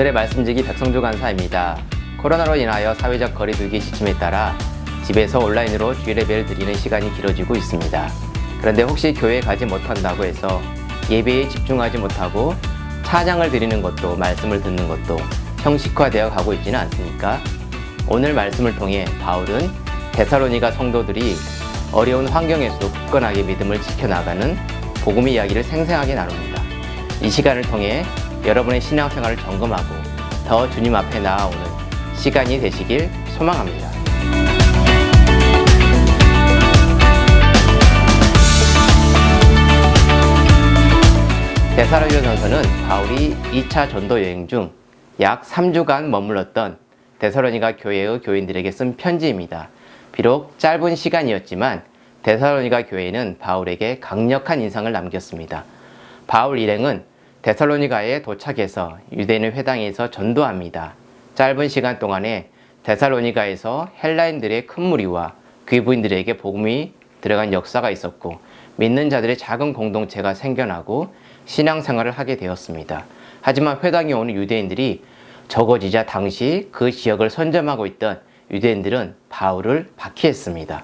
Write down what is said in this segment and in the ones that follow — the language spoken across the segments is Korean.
오늘의 말씀지기 백성주 간사입니다. 코로나로 인하여 사회적 거리두기 지침에 따라 집에서 온라인으로 주일 예배를 드리는 시간이 길어지고 있습니다. 그런데 혹시 교회에 가지 못한다고 해서 예배에 집중하지 못하고 찬양을 드리는 것도 말씀을 듣는 것도 형식화되어 가고 있지는 않습니까? 오늘 말씀을 통해 바울은 데살로니가 성도들이 어려운 환경에서도 굳건하게 믿음을 지켜나가는 복음의 이야기를 생생하게 나눕니다. 이 시간을 통해 여러분의 신앙생활을 점검하고 더 주님 앞에 나아오는 시간이 되시길 소망합니다. 데살로니가전서는 바울이 2차 전도 여행 중 약 3주간 머물렀던 데살로니가 교회의 교인들에게 쓴 편지입니다. 비록 짧은 시간이었지만 데살로니가 교회는 바울에게 강력한 인상을 남겼습니다. 바울 일행은 데살로니가에 도착해서 유대인 회당에서 전도합니다. 짧은 시간 동안에 데살로니가에서 헬라인들의 큰 무리와 귀부인들에게 복음이 들어간 역사가 있었고 믿는 자들의 작은 공동체가 생겨나고 신앙생활을 하게 되었습니다. 하지만 회당에 오는 유대인들이 적어지자 당시 그 지역을 선점하고 있던 유대인들은 바울을 박해했습니다.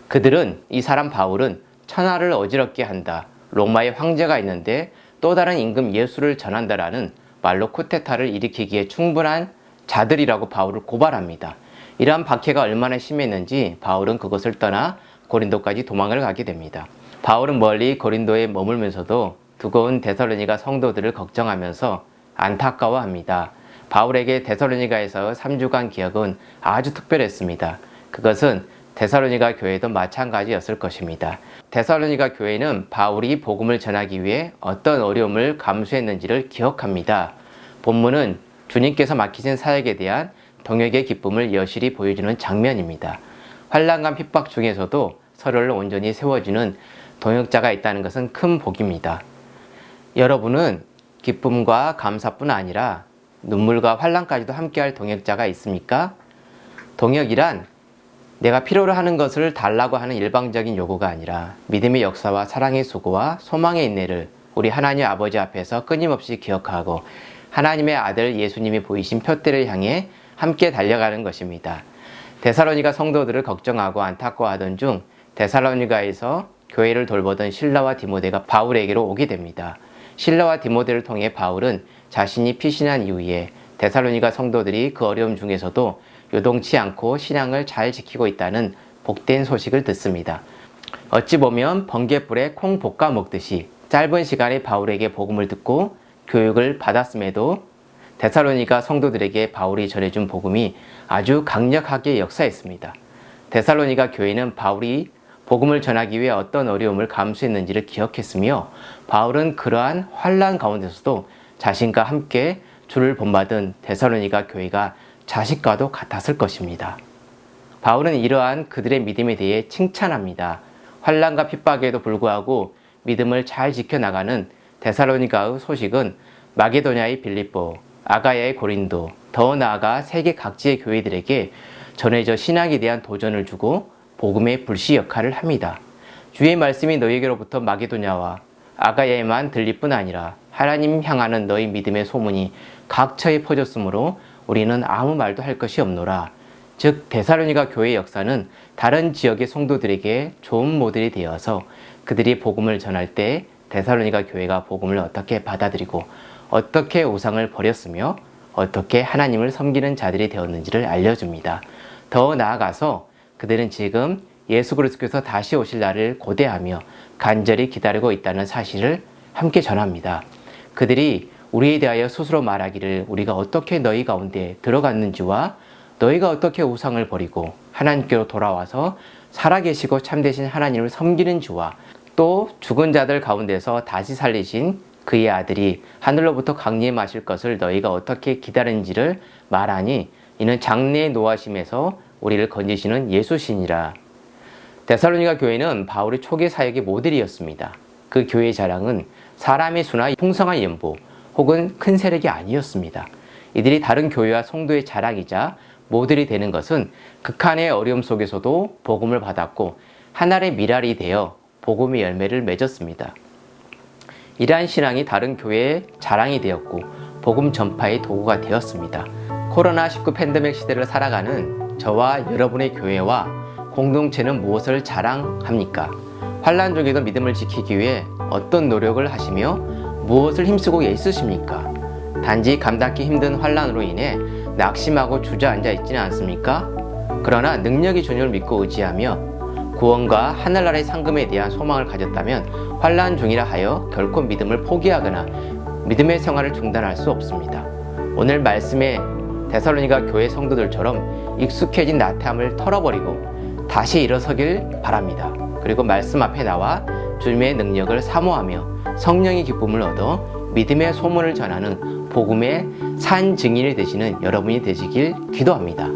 그들은 이 사람 바울은 천하를 어지럽게 한다. 로마의 황제가 있는데 또 다른 임금 예수를 전한다라는 말로 쿠데타를 일으키기에 충분한 자들이라고 바울을 고발합니다. 이러한 박해가 얼마나 심했는지 바울은 그것을 떠나 고린도까지 도망을 가게 됩니다. 바울은 멀리 고린도에 머물면서도 두고온 데살로니가 성도들을 걱정하면서 안타까워합니다. 바울에게 데살로니가에서 3주간 기억은 아주 특별했습니다. 그것은 데살로니가 교회도 마찬가지였을 것입니다. 데살로니가 교회는 바울이 복음을 전하기 위해 어떤 어려움을 감수했는지를 기억합니다. 본문은 주님께서 맡기신 사역에 대한 동역의 기쁨을 여실히 보여주는 장면입니다. 환난과 핍박 중에서도 서로를 온전히 세워주는 동역자가 있다는 것은 큰 복입니다. 여러분은 기쁨과 감사뿐 아니라 눈물과 환난까지도 함께할 동역자가 있습니까? 동역이란 내가 필요로 하는 것을 달라고 하는 일방적인 요구가 아니라 믿음의 역사와 사랑의 수고와 소망의 인내를 우리 하나님 아버지 앞에서 끊임없이 기억하고 하나님의 아들 예수님이 보이신 표대를 향해 함께 달려가는 것입니다. 데살로니가 성도들을 걱정하고 안타까워하던 중 데살로니가에서 교회를 돌보던 실라와 디모데가 바울에게로 오게 됩니다. 실라와 디모데를 통해 바울은 자신이 피신한 이후에 데살로니가 성도들이 그 어려움 중에서도 요동치 않고 신앙을 잘 지키고 있다는 복된 소식을 듣습니다. 어찌 보면 번갯불에 콩 볶아 먹듯이 짧은 시간에 바울에게 복음을 듣고 교육을 받았음에도 데살로니가 성도들에게 바울이 전해준 복음이 아주 강력하게 역사했습니다. 데살로니가 교회는 바울이 복음을 전하기 위해 어떤 어려움을 감수했는지를 기억했으며 바울은 그러한 환난 가운데서도 자신과 함께 주를 본받은 데살로니가 교회가 자식과도 같았을 것입니다. 바울은 이러한 그들의 믿음에 대해 칭찬합니다. 환난과 핍박에도 불구하고 믿음을 잘 지켜나가는 데살로니가의 소식은 마게도냐의 빌립보, 아가야의 고린도, 더 나아가 세계 각지의 교회들에게 전해져 신앙에 대한 도전을 주고 복음의 불씨 역할을 합니다. 주의 말씀이 너희에게로부터 마게도냐와 아가야에만 들릴 뿐 아니라 하나님 향하는 너희 믿음의 소문이 각처에 퍼졌으므로 우리는 아무 말도 할 것이 없노라. 즉 데살로니가 교회의 역사는 다른 지역의 성도들에게 좋은 모델이 되어서 그들이 복음을 전할 때 데살로니가 교회가 복음을 어떻게 받아들이고 어떻게 우상을 버렸으며 어떻게 하나님을 섬기는 자들이 되었는지를 알려줍니다. 더 나아가서 그들은 지금 예수 그리스도께서 다시 오실 날을 고대하며 간절히 기다리고 있다는 사실을 함께 전합니다. 그들이 우리에 대하여 스스로 말하기를 우리가 어떻게 너희 가운데 들어갔는지와 너희가 어떻게 우상을 버리고 하나님께로 돌아와서 살아계시고 참되신 하나님을 섬기는지와 또 죽은 자들 가운데서 다시 살리신 그의 아들이 하늘로부터 강림하실 것을 너희가 어떻게 기다리는지를 말하니 이는 장래의 노하심에서 우리를 건지시는 예수시니라. 데살로니가 교회는 바울의 초기 사역의 모델이었습니다. 그 교회의 자랑은 사람의 수나 풍성한 연보 혹은 큰 세력이 아니었습니다. 이들이 다른 교회와 성도의 자랑이자 모델이 되는 것은 극한의 어려움 속에서도 복음을 받았고 하나의 미랄이 되어 복음의 열매를 맺었습니다. 이러한 신앙이 다른 교회의 자랑이 되었고 복음 전파의 도구가 되었습니다. 코로나19 팬데믹 시대를 살아가는 저와 여러분의 교회와 공동체는 무엇을 자랑합니까? 환난 중에도 믿음을 지키기 위해 어떤 노력을 하시며 무엇을 힘쓰고 애쓰십니까? 단지 감당하기 힘든 환난으로 인해 낙심하고 주저앉아 있지는 않습니까? 그러나 능력이 주님을 믿고 의지하며 구원과 하늘나라의 상금에 대한 소망을 가졌다면 환난 중이라 하여 결코 믿음을 포기하거나 믿음의 생활을 중단할 수 없습니다. 오늘 말씀에 데살로니가 교회 성도들처럼 익숙해진 나태함을 털어버리고 다시 일어서길 바랍니다. 그리고 말씀 앞에 나와 주님의 능력을 사모하며 성령의 기쁨을 얻어 믿음의 소문을 전하는 복음의 산 증인이 되시는 여러분이 되시길 기도합니다.